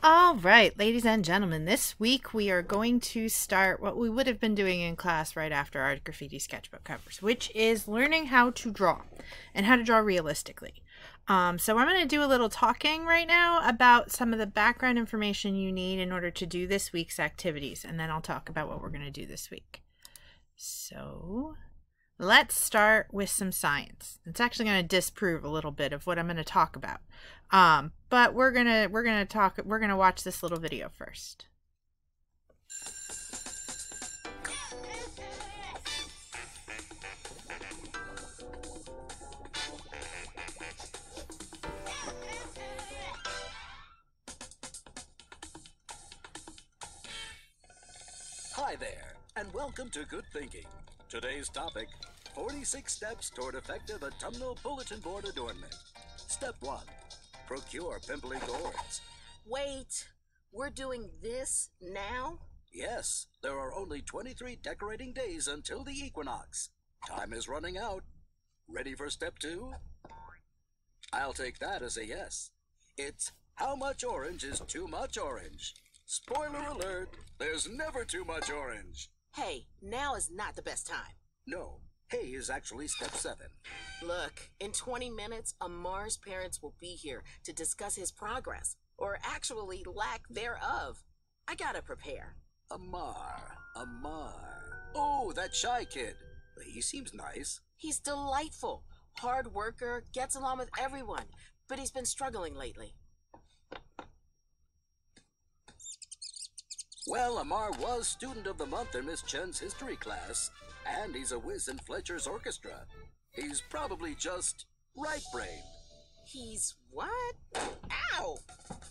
All right, ladies and gentlemen, this week we are going to start what we would have been doing in class right after our graffiti sketchbook covers, which is learning how to draw and how to draw realistically. So I'm going to do a little talking right now about some of the background information you need in order to do this week's activities, and then I'll talk about what we're going to do this week. So let's start with some science. It's actually going to disprove a little bit of what I'm going to talk about. But we're gonna watch this little video first. Hi there, and welcome to Good Thinking. Today's topic, 46 steps toward effective autumnal bulletin board adornment. Step 1, procure pimply gourds. Wait, we're doing this now? Yes, there are only 23 decorating days until the equinox. Time is running out. Ready for step 2? I'll take that as a yes. It's how much orange is too much orange? Spoiler alert, there's never too much orange. Hey, now is not the best time. No, hey is actually step 7. Look, in 20 minutes, Amar's parents will be here to discuss his progress, or actually lack thereof. I gotta prepare. Amar. Oh, that shy kid. He seems nice. He's delightful, hard worker, gets along with everyone, but he's been struggling lately. Well, Amar was Student of the Month in Miss Chen's history class, and he's a whiz in Fletcher's orchestra. He's probably just right-brained. He's what? Ow!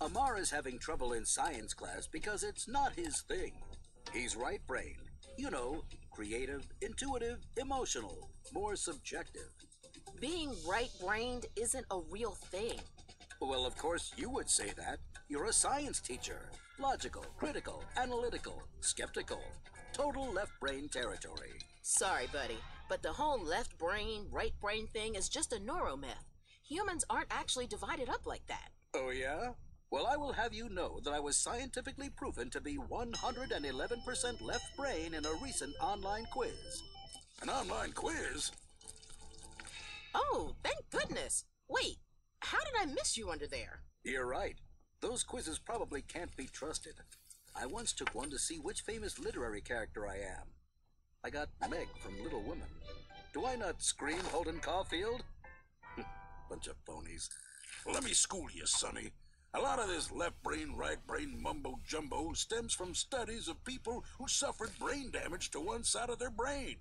Amar is having trouble in science class because it's not his thing. He's right-brained. You know, creative, intuitive, emotional, more subjective. Being right-brained isn't a real thing. Well, of course you would say that. You're a science teacher. Logical, critical, analytical, skeptical. Total left brain territory. Sorry, buddy, but the whole left brain, right brain thing is just a neuromyth. Humans aren't actually divided up like that. Oh, yeah? Well, I will have you know that I was scientifically proven to be 111% left brain in a recent online quiz. An online quiz? Oh, thank goodness. Wait, how did I miss you under there? You're right. Those quizzes probably can't be trusted. I once took one to see which famous literary character I am. I got Meg from Little Women. Do I not scream Holden Caulfield? Bunch of phonies. Let me school you, Sonny. A lot of this left brain, right brain mumbo-jumbo stems from studies of people who suffered brain damage to one side of their brain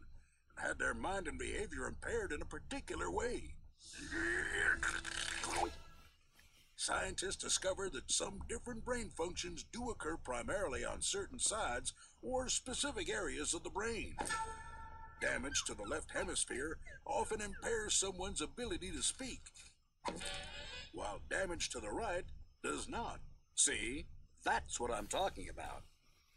and had their mind and behavior impaired in a particular way. Scientists discovered that some different brain functions do occur primarily on certain sides or specific areas of the brain. Damage to the left hemisphere often impairs someone's ability to speak, while damage to the right does not. See? That's what I'm talking about.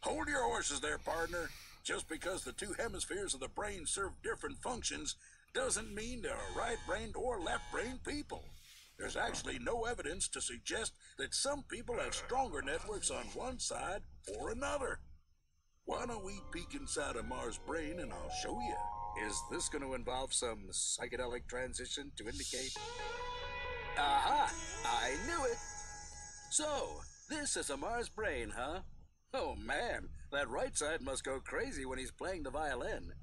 Hold your horses there, partner. Just because the two hemispheres of the brain serve different functions doesn't mean they're right-brained or left-brained people. There's actually no evidence to suggest that some people have stronger networks on one side or another. Why don't we peek inside Amar's brain and I'll show you? Is this going to involve some psychedelic transition to indicate? Aha! I knew it! So, this is Amar's brain, huh? Oh man, that right side must go crazy when he's playing the violin.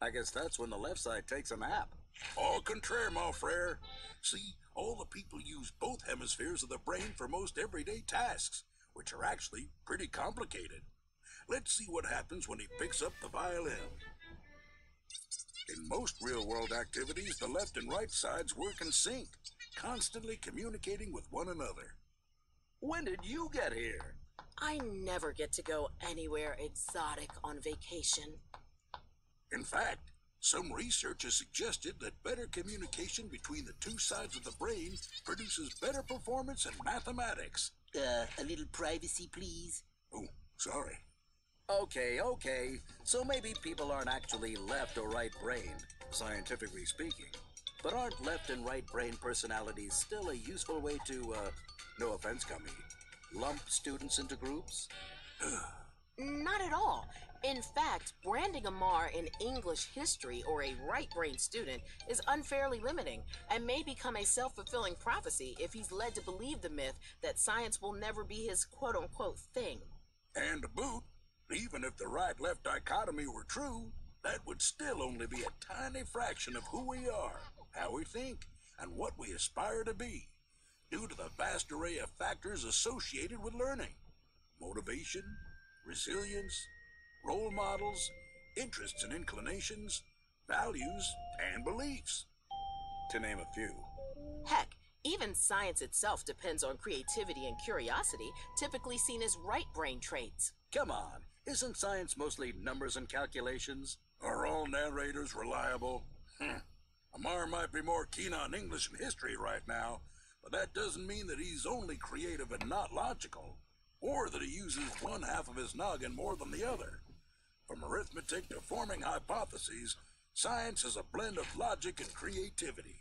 I guess that's when the left side takes a nap. Au contraire, mon frere. See, all the people use both hemispheres of the brain for most everyday tasks, which are actually pretty complicated. Let's see what happens when he picks up the violin. In most real-world activities, the left and right sides work in sync, constantly communicating with one another. When did you get here? I never get to go anywhere exotic on vacation. In fact, some research has suggested that better communication between the two sides of the brain produces better performance in mathematics. A little privacy, please. Oh, sorry. Okay. So maybe people aren't actually left or right brained, scientifically speaking. But aren't left and right brain personalities still a useful way to, no offense, Gummy, lump students into groups? Not at all. In fact, branding Amar in English history or a right brain student is unfairly limiting and may become a self-fulfilling prophecy if he's led to believe the myth that science will never be his quote-unquote thing. And to boot, even if the right-left dichotomy were true, that would still only be a tiny fraction of who we are, how we think, and what we aspire to be, due to the vast array of factors associated with learning. Motivation, resilience, role models, interests and inclinations, values, and beliefs, to name a few. Heck, even science itself depends on creativity and curiosity, typically seen as right brain traits. Come on, isn't science mostly numbers and calculations? Are all narrators reliable? Amar might be more keen on English and history right now, but that doesn't mean that he's only creative and not logical, or that he uses one half of his noggin more than the other. From arithmetic to forming hypotheses, science is a blend of logic and creativity.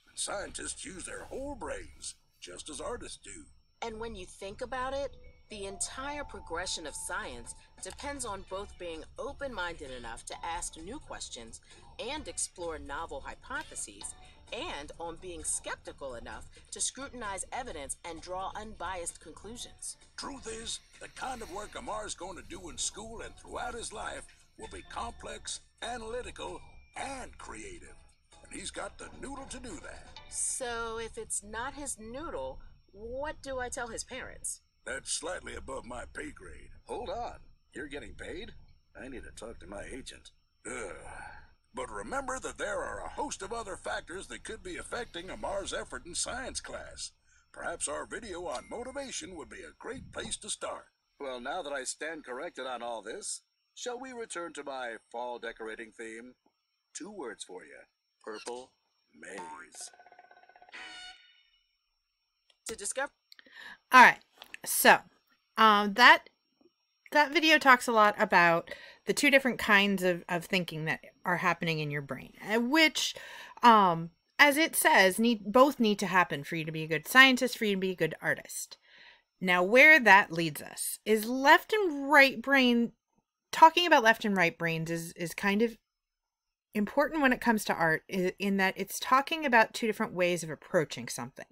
And scientists use their whole brains, just as artists do. And when you think about it, the entire progression of science depends on both being open-minded enough to ask new questions and explore novel hypotheses, and on being skeptical enough to scrutinize evidence and draw unbiased conclusions. Truth is, the kind of work Amar's going to do in school and throughout his life will be complex, analytical, and creative. And he's got the noodle to do that. So if it's not his noodle, what do I tell his parents? That's slightly above my pay grade. Hold on, you're getting paid? I need to talk to my agent. But remember that there are a host of other factors that could be affecting Amar's effort in science class. Perhaps our video on motivation would be a great place to start. Well, now that I stand corrected on all this, shall we return to my fall decorating theme? 2 words for you. Purple maze. To discover... All right. So, that video talks a lot about the 2 different kinds of thinking that are happening in your brain, which, as it says, both need to happen for you to be a good scientist, for you to be a good artist. Now, where that leads us is left and right brain. Talking about left and right brains is kind of important when it comes to art, in that it's talking about 2 different ways of approaching something.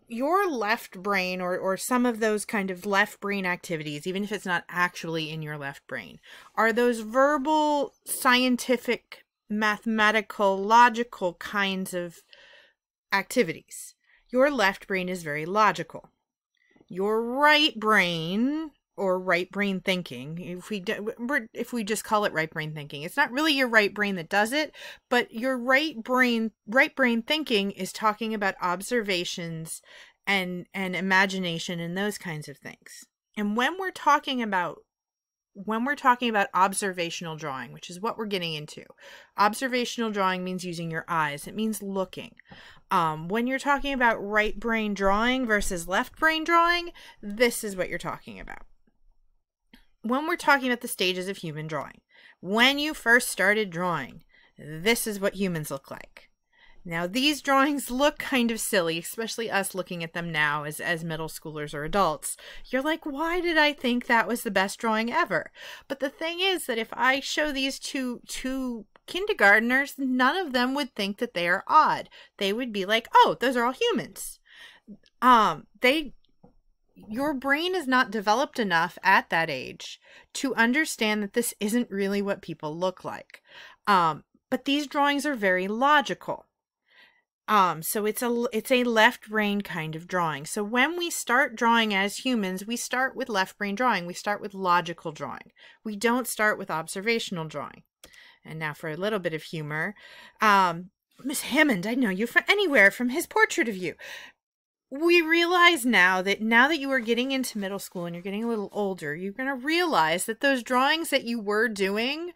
Your left brain, or some of those kind of left brain activities, even if it's not actually in your left brain, are those verbal, scientific, mathematical, logical kinds of activities. Your left brain is very logical. Your right brain, or right brain thinking, if we just call it right brain thinking, it's not really your right brain that does it, but your right brain thinking is talking about observations and imagination and those kinds of things. And when we're talking about observational drawing, which is what we're getting into, observational drawing means using your eyes. It means looking. When you're talking about right brain drawing versus left brain drawing, this is what you're talking about. When we're talking about the stages of human drawing, when you first started drawing, this is what humans look like. Now, these drawings look kind of silly, especially us looking at them now as middle schoolers or adults. You're like, why did I think that was the best drawing ever? But the thing is that if I show these to kindergartners, none of them would think that they are odd. They would be like, oh, those are all humans. Your brain is not developed enough at that age to understand that this isn't really what people look like. But these drawings are very logical. So it's a left brain kind of drawing. So when we start drawing as humans, we start with left brain drawing. We start with logical drawing. We don't start with observational drawing. And now for a little bit of humor. Miss Hammond, I know you from anywhere, from his portrait of you. We realize now that you are getting into middle school and you're getting a little older, you're going to realize that those drawings that you were doing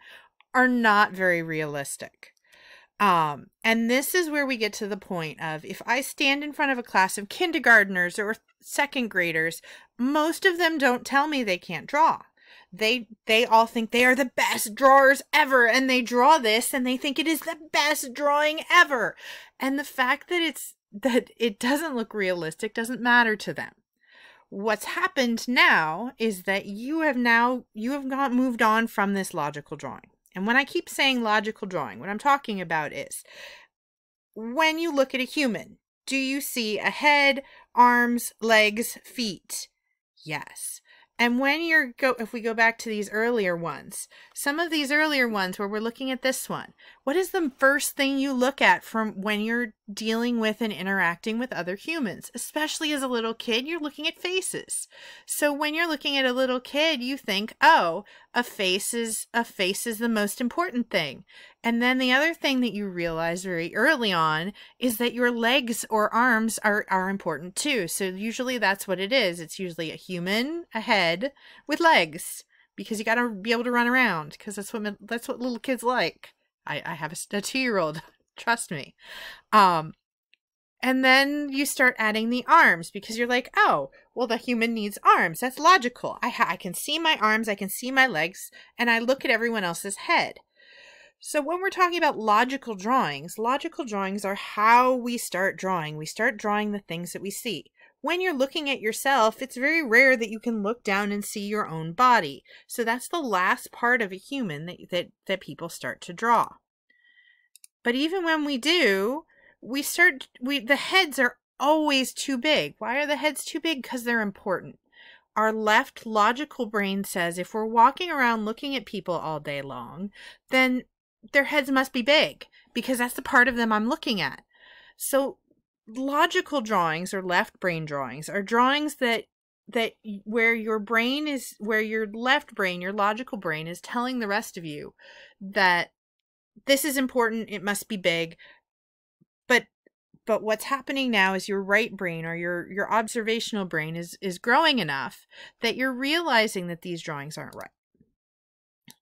are not very realistic. And this is where we get to the point of, if I stand in front of a class of kindergartners or 2nd graders, most of them don't tell me they can't draw. They all think they are the best drawers ever, and they draw this and they think it is the best drawing ever. And the fact that it doesn't look realistic doesn't matter to them. What's happened now is that you have moved on from this logical drawing. And when I keep saying logical drawing, what I'm talking about is when you look at a human, do you see a head, arms, legs, feet? Yes. And when if we go back to these earlier ones, some of these earlier ones where we're looking at this one, what is the first thing you look at from when you're dealing with and interacting with other humans? Especially as a little kid, you're looking at faces. So when you're looking at a little kid, you think, oh, a face is the most important thing. And then the other thing that you realize very early on is that your legs or arms are important too. So usually that's what it is. It's usually a human, a head with legs, because you got to be able to run around, because that's what little kids like. I have a 2-year-old, trust me. And then you start adding the arms, because you're like, oh, well, the human needs arms. That's logical. I can see my arms, I can see my legs, and I look at everyone else's head. So when we're talking about logical drawings are how we start drawing. We start drawing the things that we see. When you're looking at yourself, it's very rare that you can look down and see your own body. So that's the last part of a human that people start to draw. But even when we do, the heads are always too big. Why are the heads too big? Because they're important. Our left logical brain says if we're walking around looking at people all day long, then their heads must be big, because that's the part of them I'm looking at. So logical drawings, or left brain drawings, are drawings that where your left brain, your logical brain, is telling the rest of you that this is important, it must be big. But what's happening now is your right brain, or your observational brain, is growing enough that you're realizing that these drawings aren't right.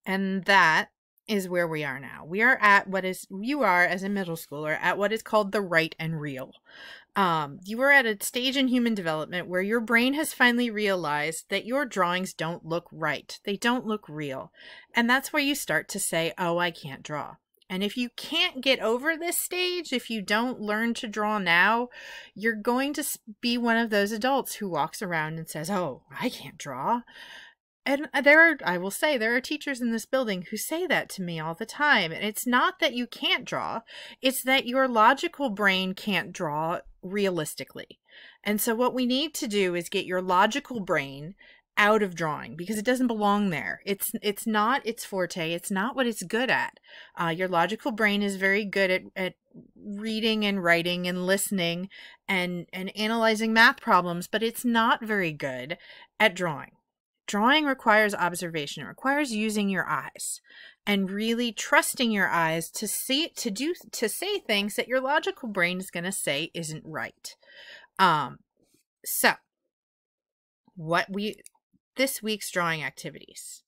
And that is where we are now. We are at you are, as a middle schooler, at what is called the right and real. You are at a stage in human development where your brain has finally realized that your drawings don't look right. They don't look real. And that's where you start to say, oh, I can't draw. And if you can't get over this stage, if you don't learn to draw now, you're going to be one of those adults who walks around and says, oh, I can't draw. And I will say, there are teachers in this building who say that to me all the time. And it's not that you can't draw, it's that your logical brain can't draw realistically. And so what we need to do is get your logical brain out of drawing, because it doesn't belong there. It's not its forte. It's not what it's good at. Your logical brain is very good at reading and writing and listening and analyzing math problems, but it's not very good at drawing. Drawing requires observation. It requires using your eyes and really trusting your eyes to say things that your logical brain is going to say isn't right. So this week's drawing activities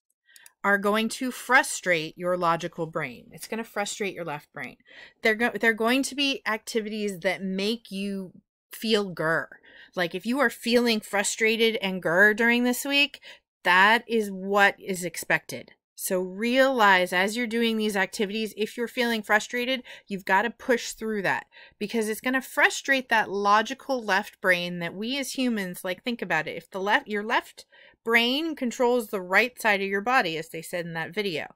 are going to frustrate your logical brain. It's going to frustrate your left brain. They're going to be activities that make you feel grr. Like if you are feeling frustrated and grr during this week, that is what is expected. So realize as you're doing these activities, if you're feeling frustrated, you've got to push through that, because it's going to frustrate that logical left brain that we as humans, like, think about it. If your left brain controls the right side of your body, as they said in that video,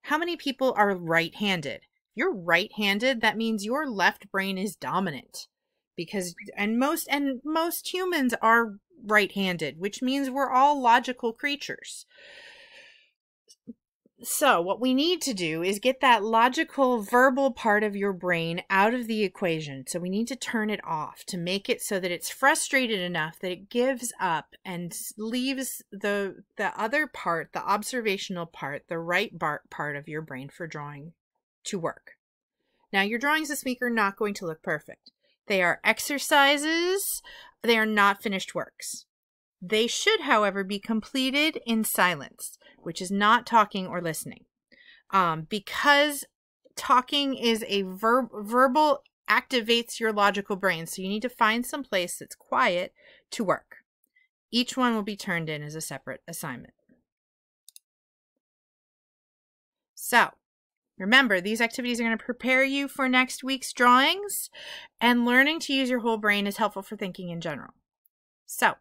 how many people are right-handed? If you're right-handed, that means your left brain is dominant, because most humans are right-handed, which means we're all logical creatures. So what we need to do is get that logical verbal part of your brain out of the equation. So we need to turn it off to make it so that it's frustrated enough that it gives up and leaves the other part, the observational part, the right part of your brain for drawing to work. Now, your drawings this week are not going to look perfect. They are exercises. They are not finished works. They should, however, be completed in silence, which is not talking or listening. Because talking is a verbal, activates your logical brain. So you need to find some place that's quiet to work. Each one will be turned in as a separate assignment. So remember, these activities are going to prepare you for next week's drawings, and learning to use your whole brain is helpful for thinking in general. So